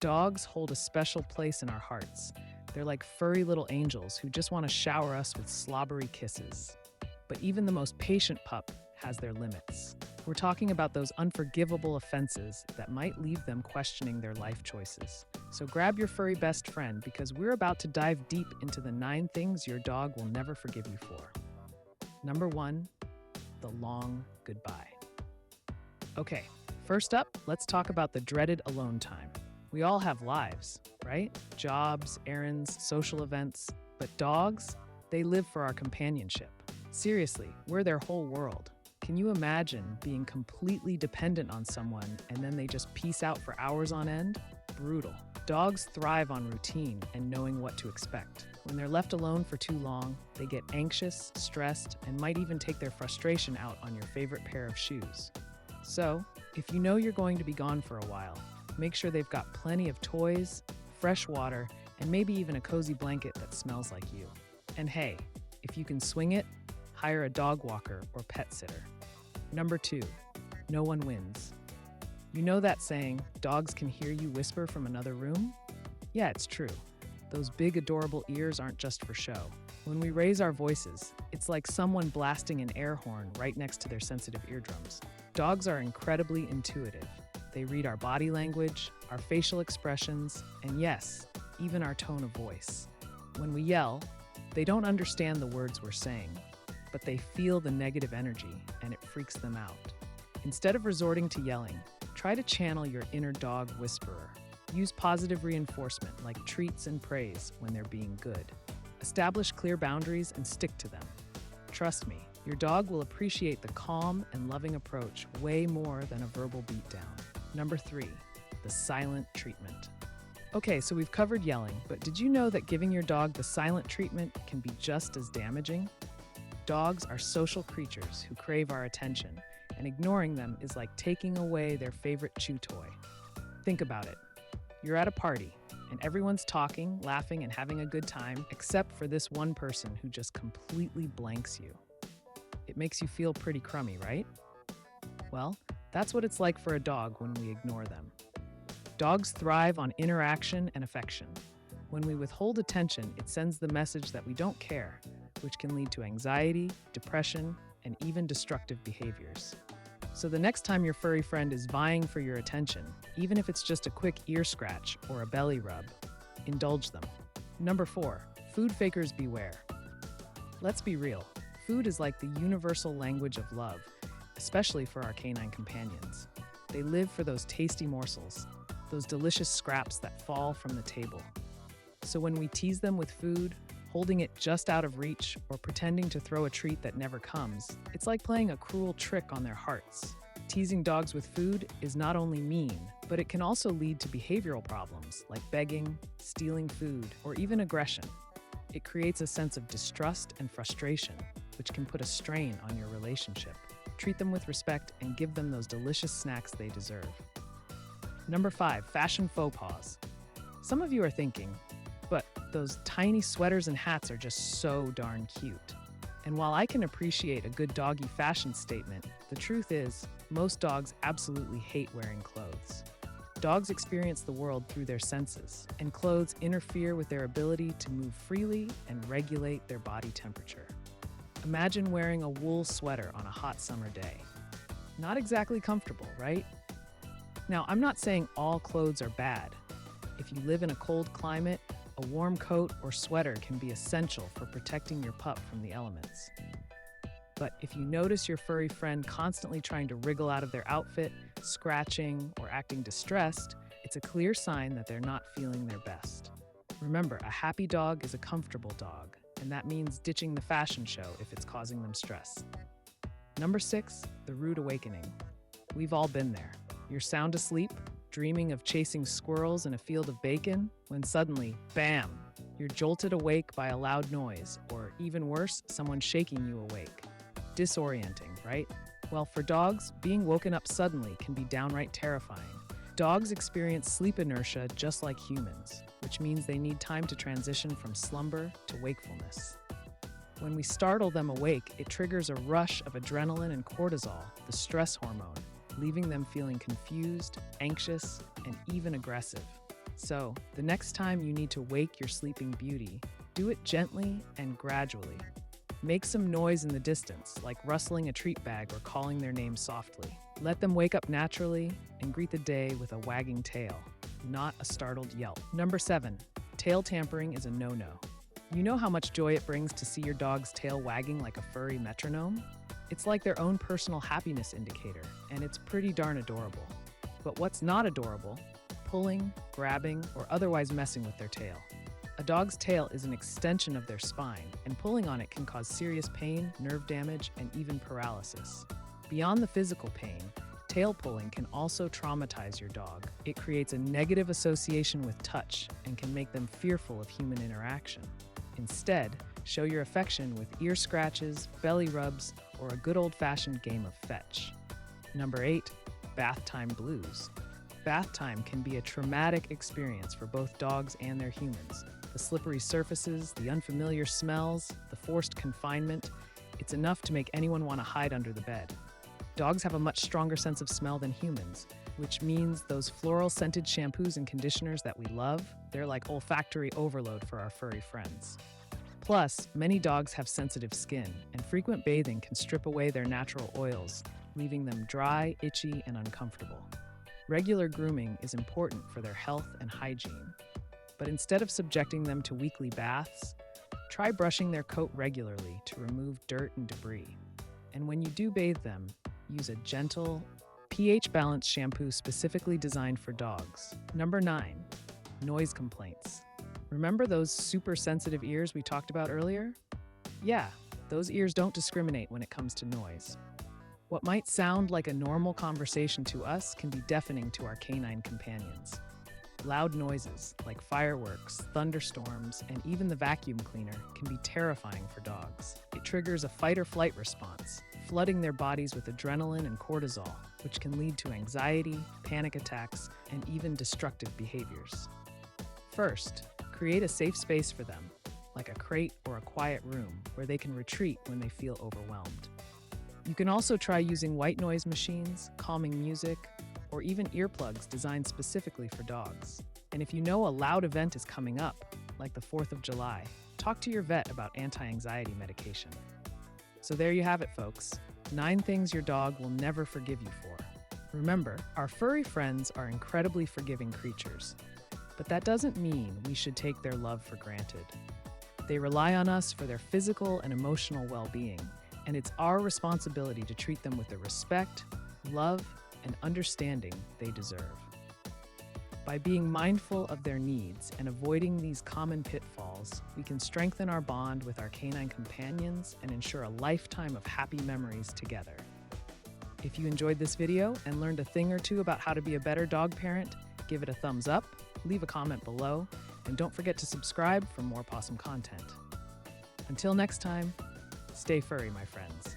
Dogs hold a special place in our hearts. They're like furry little angels who just want to shower us with slobbery kisses. But even the most patient pup has their limits. We're talking about those unforgivable offenses that might leave them questioning their life choices. So grab your furry best friend because we're about to dive deep into the 9 things your dog will never forgive you for. Number 1, the long goodbye. Okay, first up, let's talk about the dreaded alone time. We all have lives, right? Jobs, errands, social events. But dogs, they live for our companionship. Seriously, we're their whole world. Can you imagine being completely dependent on someone and then they just peace out for hours on end? Brutal. Dogs thrive on routine and knowing what to expect. When they're left alone for too long, they get anxious, stressed, and might even take their frustration out on your favorite pair of shoes. So, if you know you're going to be gone for a while, make sure they've got plenty of toys, fresh water, and maybe even a cozy blanket that smells like you. And hey, if you can swing it, hire a dog walker or pet sitter. Number 2, no one wins. You know that saying, dogs can hear you whisper from another room? Yeah, it's true. Those big, adorable ears aren't just for show. When we raise our voices, it's like someone blasting an air horn right next to their sensitive eardrums. Dogs are incredibly intuitive. They read our body language, our facial expressions, and yes, even our tone of voice. When we yell, they don't understand the words we're saying, but they feel the negative energy and it freaks them out. Instead of resorting to yelling, try to channel your inner dog whisperer. Use positive reinforcement like treats and praise when they're being good. Establish clear boundaries and stick to them. Trust me, your dog will appreciate the calm and loving approach way more than a verbal beatdown. Number 3, the silent treatment. Okay, so we've covered yelling, but did you know that giving your dog the silent treatment can be just as damaging? Dogs are social creatures who crave our attention, and ignoring them is like taking away their favorite chew toy. Think about it. You're at a party, and everyone's talking, laughing, and having a good time, except for this one person who just completely blanks you. It makes you feel pretty crummy, right? Well, that's what it's like for a dog when we ignore them. Dogs thrive on interaction and affection. When we withhold attention, it sends the message that we don't care, which can lead to anxiety, depression, and even destructive behaviors. So the next time your furry friend is vying for your attention, even if it's just a quick ear scratch or a belly rub, indulge them. Number 4, food fakers beware. Let's be real, food is like the universal language of love, especially for our canine companions. They live for those tasty morsels, those delicious scraps that fall from the table. So when we tease them with food, holding it just out of reach, or pretending to throw a treat that never comes, it's like playing a cruel trick on their hearts. Teasing dogs with food is not only mean, but it can also lead to behavioral problems like begging, stealing food, or even aggression. It creates a sense of distrust and frustration, which can put a strain on your relationship. Treat them with respect and give them those delicious snacks they deserve. Number 5, fashion faux pas. Some of you are thinking, but those tiny sweaters and hats are just so darn cute. And while I can appreciate a good doggy fashion statement, the truth is, most dogs absolutely hate wearing clothes. Dogs experience the world through their senses, and clothes interfere with their ability to move freely and regulate their body temperature. Imagine wearing a wool sweater on a hot summer day. Not exactly comfortable, right? Now, I'm not saying all clothes are bad. If you live in a cold climate, a warm coat or sweater can be essential for protecting your pup from the elements. But if you notice your furry friend constantly trying to wriggle out of their outfit, scratching, or acting distressed, it's a clear sign that they're not feeling their best. Remember, a happy dog is a comfortable dog, and that means ditching the fashion show if it's causing them stress. Number 6, the rude awakening. We've all been there. You're sound asleep, dreaming of chasing squirrels in a field of bacon, when suddenly, bam, you're jolted awake by a loud noise, or even worse, someone shaking you awake. Disorienting, right? Well, for dogs, being woken up suddenly can be downright terrifying. Dogs experience sleep inertia just like humans, which means they need time to transition from slumber to wakefulness. When we startle them awake, it triggers a rush of adrenaline and cortisol, the stress hormone, leaving them feeling confused, anxious, and even aggressive. So, the next time you need to wake your sleeping beauty, do it gently and gradually. Make some noise in the distance, like rustling a treat bag or calling their name softly. Let them wake up naturally and greet the day with a wagging tail, not a startled yelp. Number 7, tail tampering is a no-no. You know how much joy it brings to see your dog's tail wagging like a furry metronome? It's like their own personal happiness indicator, and it's pretty darn adorable. But what's not adorable? Pulling, grabbing, or otherwise messing with their tail. A dog's tail is an extension of their spine, and pulling on it can cause serious pain, nerve damage, and even paralysis. Beyond the physical pain, tail pulling can also traumatize your dog. It creates a negative association with touch and can make them fearful of human interaction. Instead, show your affection with ear scratches, belly rubs, or a good old-fashioned game of fetch. Number 8, bath time blues. Bath time can be a traumatic experience for both dogs and their humans. The slippery surfaces, the unfamiliar smells, the forced confinement, it's enough to make anyone want to hide under the bed. Dogs have a much stronger sense of smell than humans, which means those floral-scented shampoos and conditioners that we love, they're like olfactory overload for our furry friends. Plus, many dogs have sensitive skin, and frequent bathing can strip away their natural oils, leaving them dry, itchy, and uncomfortable. Regular grooming is important for their health and hygiene, but instead of subjecting them to weekly baths, try brushing their coat regularly to remove dirt and debris. And when you do bathe them, use a gentle, pH-balanced shampoo specifically designed for dogs. Number 9, noise complaints. Remember those super sensitive ears we talked about earlier? Yeah, those ears don't discriminate when it comes to noise. What might sound like a normal conversation to us can be deafening to our canine companions. Loud noises like fireworks, thunderstorms, and even the vacuum cleaner can be terrifying for dogs. It triggers a fight or flight response, flooding their bodies with adrenaline and cortisol, which can lead to anxiety, panic attacks, and even destructive behaviors. First, create a safe space for them, like a crate or a quiet room where they can retreat when they feel overwhelmed. You can also try using white noise machines, calming music, or even earplugs designed specifically for dogs. And if you know a loud event is coming up, like the 4th of July, talk to your vet about anti-anxiety medication. So there you have it, folks. 9 things your dog will never forgive you for. Remember, our furry friends are incredibly forgiving creatures, but that doesn't mean we should take their love for granted. They rely on us for their physical and emotional well-being, and it's our responsibility to treat them with the respect, love, and understanding they deserve. By being mindful of their needs and avoiding these common pitfalls, we can strengthen our bond with our canine companions and ensure a lifetime of happy memories together. If you enjoyed this video and learned a thing or two about how to be a better dog parent, give it a thumbs up, leave a comment below, and don't forget to subscribe for more Possum content. Until next time, stay furry, my friends.